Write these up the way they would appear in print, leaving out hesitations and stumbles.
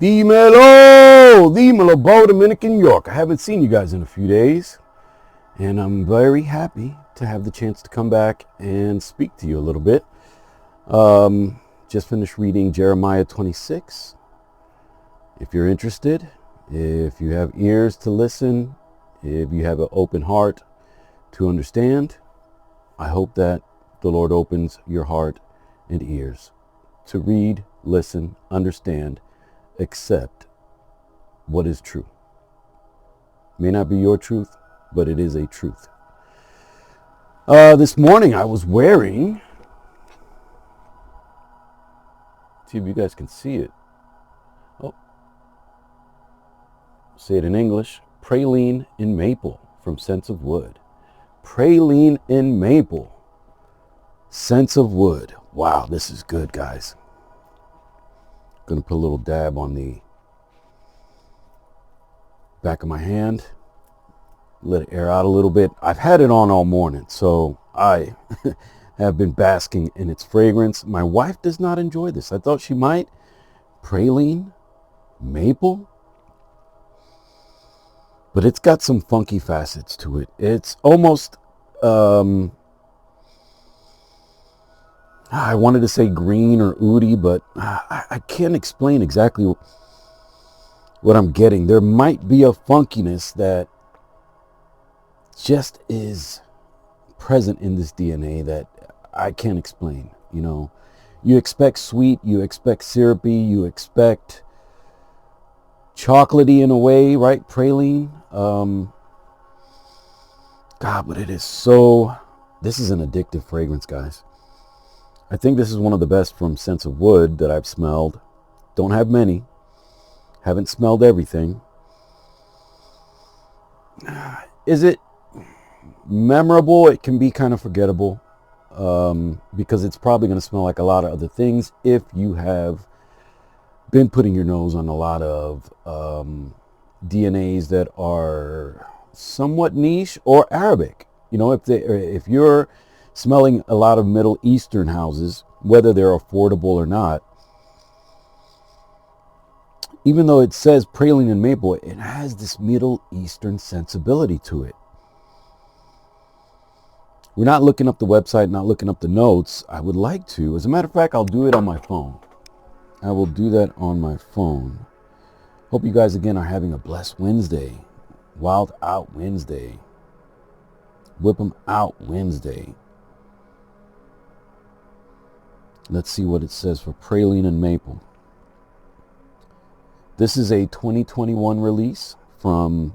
Dímelo, Bo, Dominican, New York. I haven't seen you guys in a few days, and I'm very happy to have the chance to come back and speak to you a little bit. Just finished reading Jeremiah 26. If you're interested, if you have ears to listen, if you have an open heart to understand, I hope that the Lord opens your heart and ears to read, listen, understand, accept what is true. May not be your truth, but it is a truth. This morning I was wearing, see if you guys can see it. Oh, say it in English. Praline in maple from Scents of Wood. Praline in maple, Scents of Wood. Wow, this is good, guys. Gonna put a little dab on the back of my hand, let it air out a little bit. I've had it on all morning, so I have been basking in its fragrance. My wife does not enjoy this. I thought she might. Praline, maple, but it's got some funky facets to it. It's almost, I wanted to say green or oody, but I can't explain exactly what I'm getting. There might be a funkiness that just is present in this DNA that I can't explain. You know, you expect sweet, you expect syrupy, you expect chocolatey in a way, right? Praline. God, but it is so, this is an addictive fragrance, guys. I think this is one of the best from Scents of Wood that I've smelled. Don't have many. Haven't smelled everything. Is it memorable? It can be kind of forgettable because it's probably going to smell like a lot of other things if you have been putting your nose on a lot of DNAs that are somewhat niche or Arabic. You know, if you're smelling a lot of Middle Eastern houses, whether they're affordable or not, even though it says praline and maple, it has this Middle Eastern sensibility to it. We're not looking up the website, not looking up the notes. I would like to. As a matter of fact, I'll do it on my phone. I will do that on my phone. Hope you guys again are having a blessed Wednesday. Wild Out Wednesday. Whip 'em out Wednesday. Let's see what it says for praline and maple. This is a 2021 release from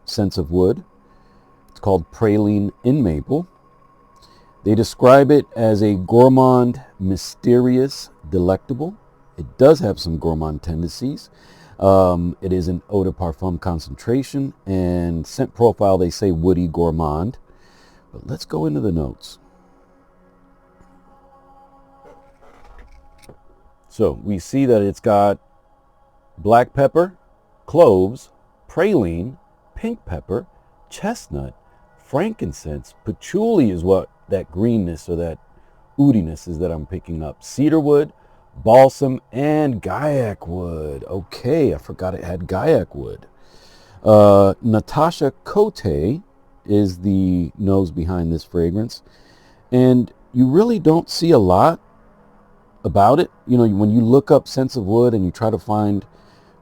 Scents of Wood. It's called Praline in Maple. They describe it as a gourmand, mysterious, delectable. It does have some gourmand tendencies. It is an eau de parfum concentration, and scent profile, they say woody gourmand. But let's go into the notes. So we see that it's got black pepper, cloves, praline, pink pepper, chestnut, frankincense, patchouli is what that greenness or that oodiness is that I'm picking up, cedarwood, balsam, and gaiac wood. Okay, I forgot it had gaiac wood. Natasha Cote is the nose behind this fragrance, and you really don't see a lot about it. You know, when you look up Scents of Wood and you try to find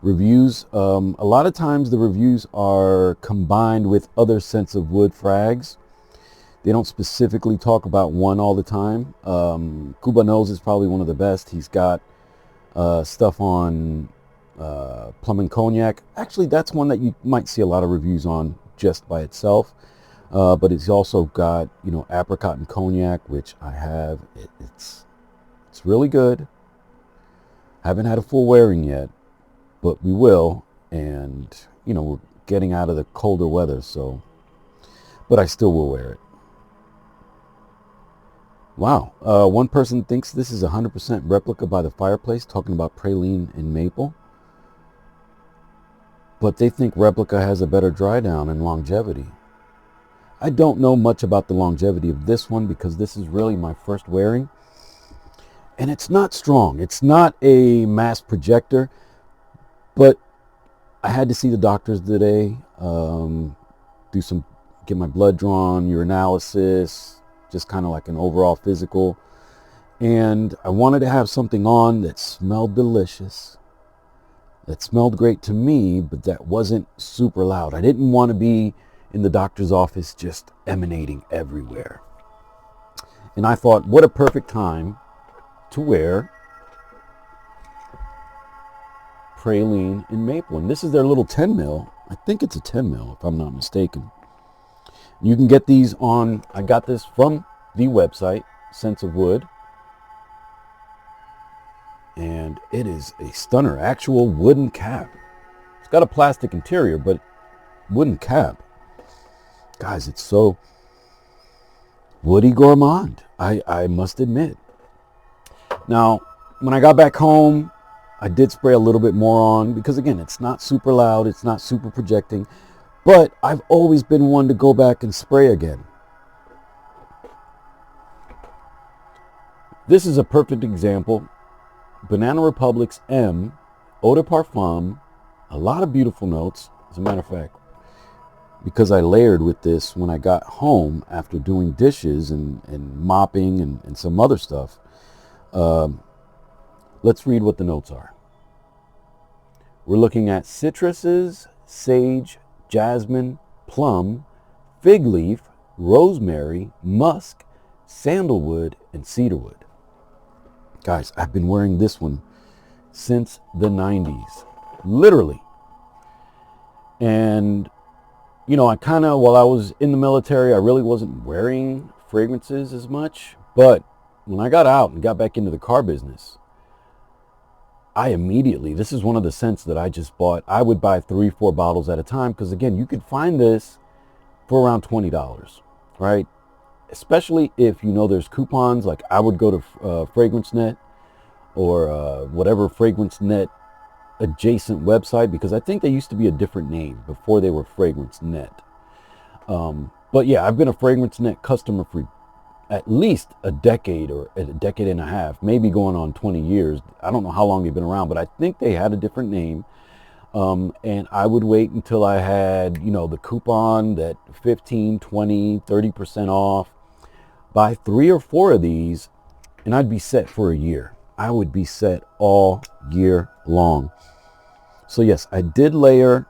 reviews, a lot of times the reviews are combined with other Scents of Wood frags. They don't specifically talk about one all the time. Cuba Nose is probably one of the best. He's got stuff on plum and cognac. Actually, that's one that you might see a lot of reviews on just by itself. But it's also got, you know, apricot and cognac, which I have. It's really good. Haven't had a full wearing yet, but we will. And, you know, we're getting out of the colder weather, so, but I still will wear it. Wow. One person thinks this is 100% replica by the fireplace, talking about praline and maple. But they think replica has a better dry down and longevity. I don't know much about the longevity of this one because this is really my first wearing. And it's not strong. It's not a mass projector, but I had to see the doctors today, get my blood drawn, urinalysis, just kind of like an overall physical. And I wanted to have something on that smelled delicious, that smelled great to me, but that wasn't super loud. I didn't want to be in the doctor's office just emanating everywhere. And I thought, what a perfect time to wear praline and maple. And this is their little 10 mil. I think it's a 10 mil if I'm not mistaken. You can get these on, I got this from the website, Sense of Wood. And it is a stunner, actual wooden cap. It's got a plastic interior, but wooden cap. Guys, it's so woody gourmand, I must admit. Now, when I got back home, I did spray a little bit more on because, again, it's not super loud. It's not super projecting. But I've always been one to go back and spray again. This is a perfect example. Banana Republic's M, Eau de Parfum, a lot of beautiful notes. As a matter of fact, because I layered with this when I got home after doing dishes and mopping and some other stuff. Let's read what the notes are. We're looking at citruses, sage, jasmine, plum, fig leaf, rosemary, musk, sandalwood, and cedarwood. Guys, I've been wearing this one since the 90s, literally. And, you know, while I was in the military, I really wasn't wearing fragrances as much. But when I got out and got back into the car business, this is one of the scents that I just bought. I would buy 3-4 bottles at a time because, again, you could find this for around $20, right? Especially if you know there's coupons. Like I would go to FragranceNet or whatever FragranceNet adjacent website, because I think they used to be a different name before they were FragranceNet. But yeah, I've been a FragranceNet customer for at least a decade or a decade and a half, maybe going on 20 years. I don't know how long they've been around, but I think they had a different name. And I would wait until I had, the coupon that 15, 20, 30% off. Buy 3 or 4 of these and I'd be set for a year. I would be set all year long. So yes, I did layer,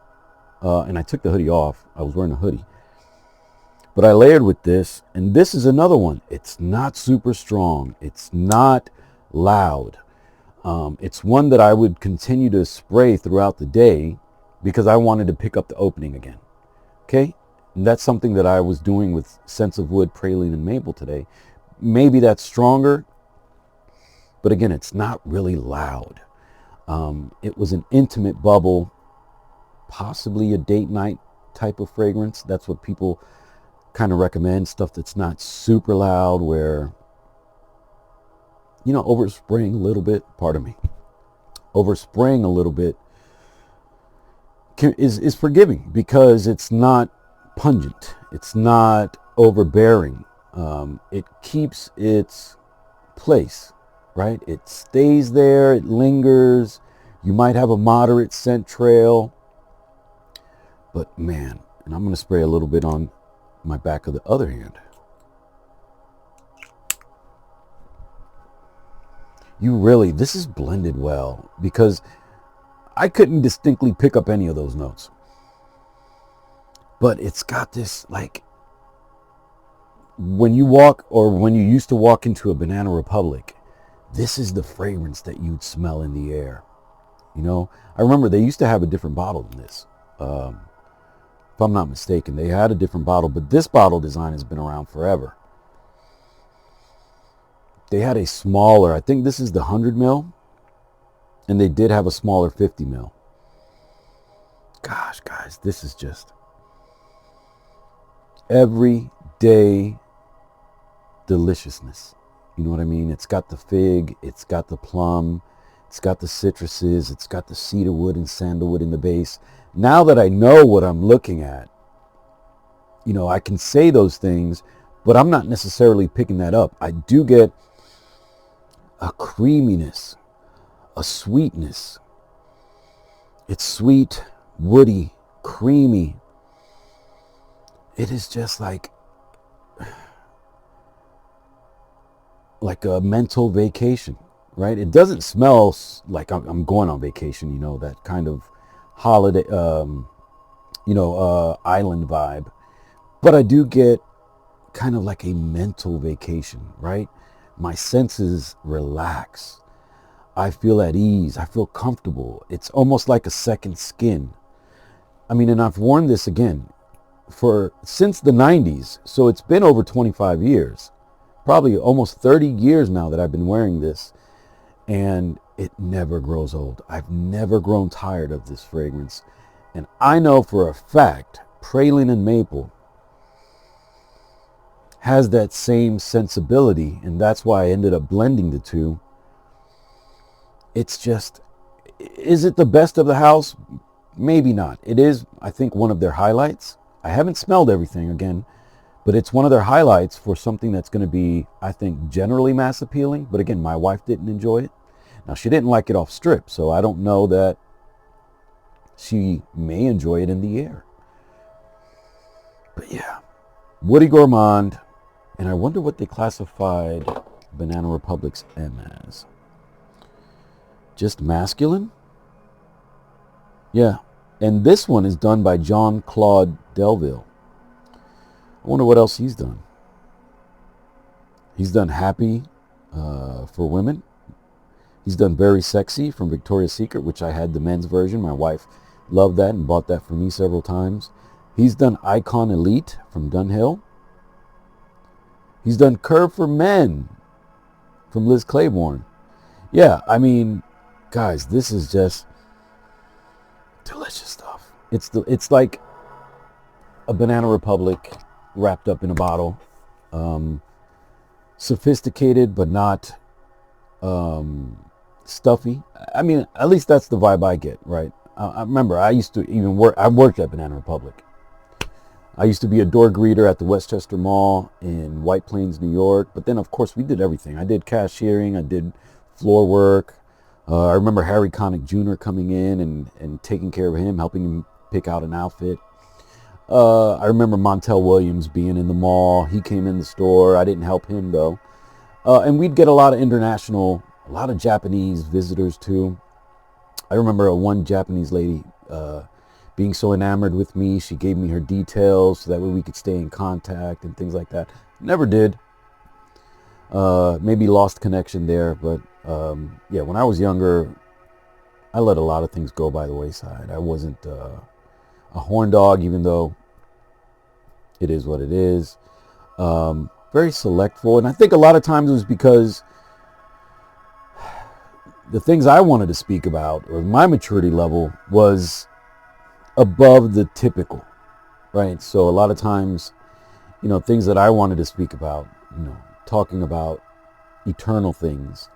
and I took the hoodie off. I was wearing a hoodie. But I layered with this, and this is another one. It's not super strong. It's not loud. It's one that I would continue to spray throughout the day because I wanted to pick up the opening again. Okay? And that's something that I was doing with Sense of Wood, Praline, and Maple today. Maybe that's stronger, but again, it's not really loud. It was an intimate bubble, possibly a date night type of fragrance. That's what people kind of recommend, stuff that's not super loud, where, overspraying a little bit, overspraying a little bit is forgiving because it's not pungent. It's not overbearing. It keeps its place, right? It stays there. It lingers. You might have a moderate scent trail. But man, and I'm going to spray a little bit on my back of the other hand. This is blended well because I couldn't distinctly pick up any of those notes. But it's got this, like, when you used to walk into a Banana Republic, this is the fragrance that you'd smell in the air. I remember they used to have a different bottle than this. If I'm not mistaken, they had a different bottle, but this bottle design has been around forever. They had a smaller, I think this is the 100 mil, and they did have a smaller 50 mil. Gosh, guys, this is just everyday deliciousness. You know what I mean? It's got the fig, it's got the plum, it's got the citruses, it's got the cedarwood and sandalwood in the base. Now that I know what I'm looking at, I can say those things, but I'm not necessarily picking that up. I do get a creaminess, a sweetness. It's sweet, woody, creamy. It is just like a mental vacation, right? It doesn't smell like I'm going on vacation, you know, that kind of holiday, island vibe. But I do get kind of like a mental vacation, right? My senses relax. I feel at ease. I feel comfortable. It's almost like a second skin. I mean, and I've worn this again since the 90s. So it's been over 25 years, probably almost 30 years now that I've been wearing this. And it never grows old. I've never grown tired of this fragrance. And I know for a fact, praline and maple has that same sensibility. And that's why I ended up blending the two. It's just, is it the best of the house? Maybe not. It is, I think, one of their highlights. I haven't smelled everything again, but it's one of their highlights for something that's going to be, I think, generally mass appealing. But again, my wife didn't enjoy it. Now, she didn't like it off strip, so I don't know that she may enjoy it in the air. But yeah, woody gourmand. And I wonder what they classified Banana Republic's M as. Just masculine? Yeah. And this one is done by Jean-Claude Delville. I wonder what else he's done. He's done Happy for Women. He's done Very Sexy from Victoria's Secret, which I had the men's version. My wife loved that and bought that for me several times. He's done Icon Elite from Dunhill. He's done Curve for Men from Liz Claiborne. Yeah, I mean, guys, this is just delicious stuff. It's like a Banana Republic wrapped up in a bottle. Sophisticated, but not stuffy. I mean, at least that's the vibe I get, right? I remember I used to even work. I worked at Banana Republic. I used to be a door greeter at the Westchester Mall in White Plains, New York. But then, of course, we did everything. I did cashiering. I did floor work. I remember Harry Connick Jr. coming in and taking care of him, helping him pick out an outfit. I remember Montel Williams being in the mall. He came in the store. I didn't help him, though. And we'd get a lot of Japanese visitors, too. I remember one Japanese lady being so enamored with me, she gave me her details so that way we could stay in contact and things like that. Never did. Maybe lost connection there, but yeah, when I was younger, I let a lot of things go by the wayside. I wasn't a horn dog, even though it is what it is. Very selectful, and I think a lot of times it was because the things I wanted to speak about, or my maturity level, was above the typical, right? So a lot of times, things that I wanted to speak about, talking about eternal things,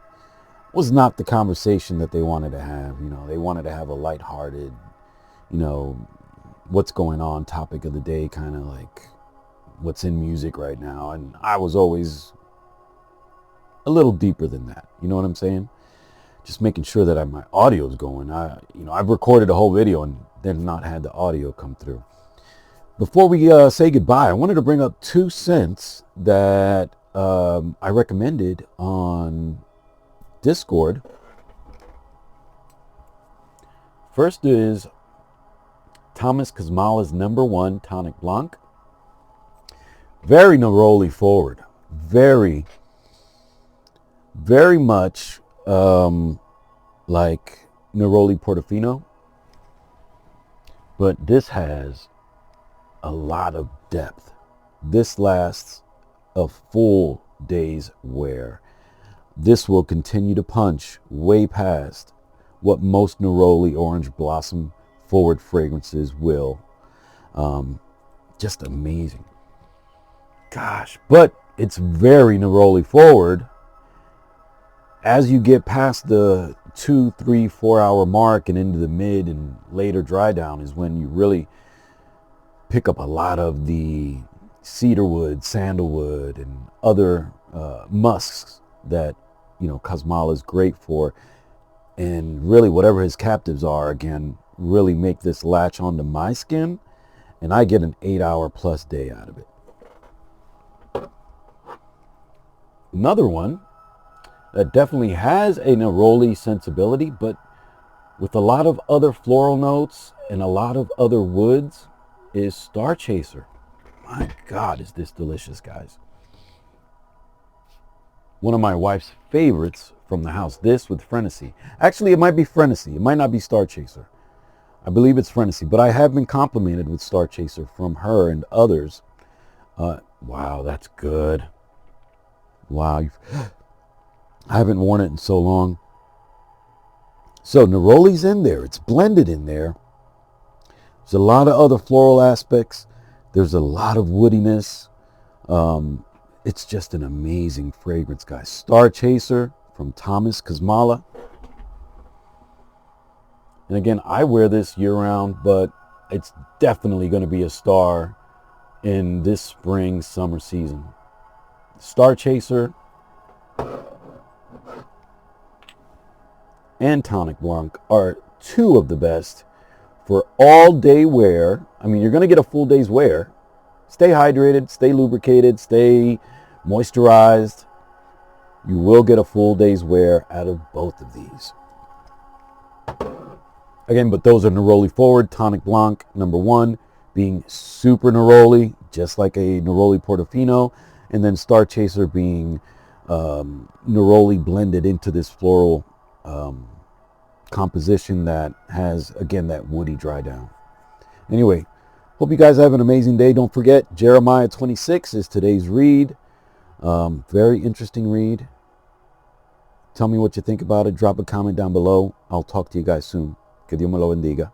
was not the conversation that they wanted to have. They wanted to have a lighthearted, what's going on, topic of the day, kind of like what's in music right now. And I was always a little deeper than that. You know what I'm saying? Just making sure that my audio is going. I've recorded a whole video and then not had the audio come through. Before we say goodbye, I wanted to bring up 2 scents that I recommended on Discord. First is Thomas Kazmala's #1 Tonic Blanc. Very neroli forward. Very, very much like Neroli Portofino. But this has a lot of depth. This lasts a full day's wear. This will continue to punch way past what most Neroli Orange Blossom forward fragrances will. Just amazing. Gosh, but it's very Neroli forward. As you get past the 2, 3, 4 hour mark and into the mid and later dry down is when you really pick up a lot of the cedarwood, sandalwood, and other musks that Kazmala is great for. And really whatever his captives are, again, really make this latch onto my skin, and I get an 8-hour plus day out of it. Another one that definitely has a neroli sensibility, but with a lot of other floral notes and a lot of other woods, is Star Chaser. My God, is this delicious, guys. One of my wife's favorites from the house, this with Frenesy. Actually, it might be Frenesy. It might not be Star Chaser. I believe it's Frenesy, but I have been complimented with Star Chaser from her and others. Wow, that's good. Wow, I haven't worn it in so long. So neroli's in there. It's blended in there. There's a lot of other floral aspects. There's a lot of woodiness. It's just an amazing fragrance, guys. Star Chaser from Thomas Kazmala. And again, I wear this year-round, but it's definitely going to be a star in this spring, summer season. Star Chaser and Tonic Blanc are two of the best for all-day wear. I mean, you're going to get a full day's wear. Stay hydrated, stay lubricated, stay moisturized. You will get a full day's wear out of both of these. Again, but those are neroli forward. Tonic Blanc, number one, being super neroli, just like a neroli Portofino. And then Star Chaser being neroli blended into this floral composition that has, again, that woody dry down. Anyway, hope you guys have an amazing day. Don't forget, Jeremiah 26 is today's read. Very interesting read. Tell me what you think about it. Drop a comment down below. I'll talk to you guys soon. Que Dios me lo bendiga.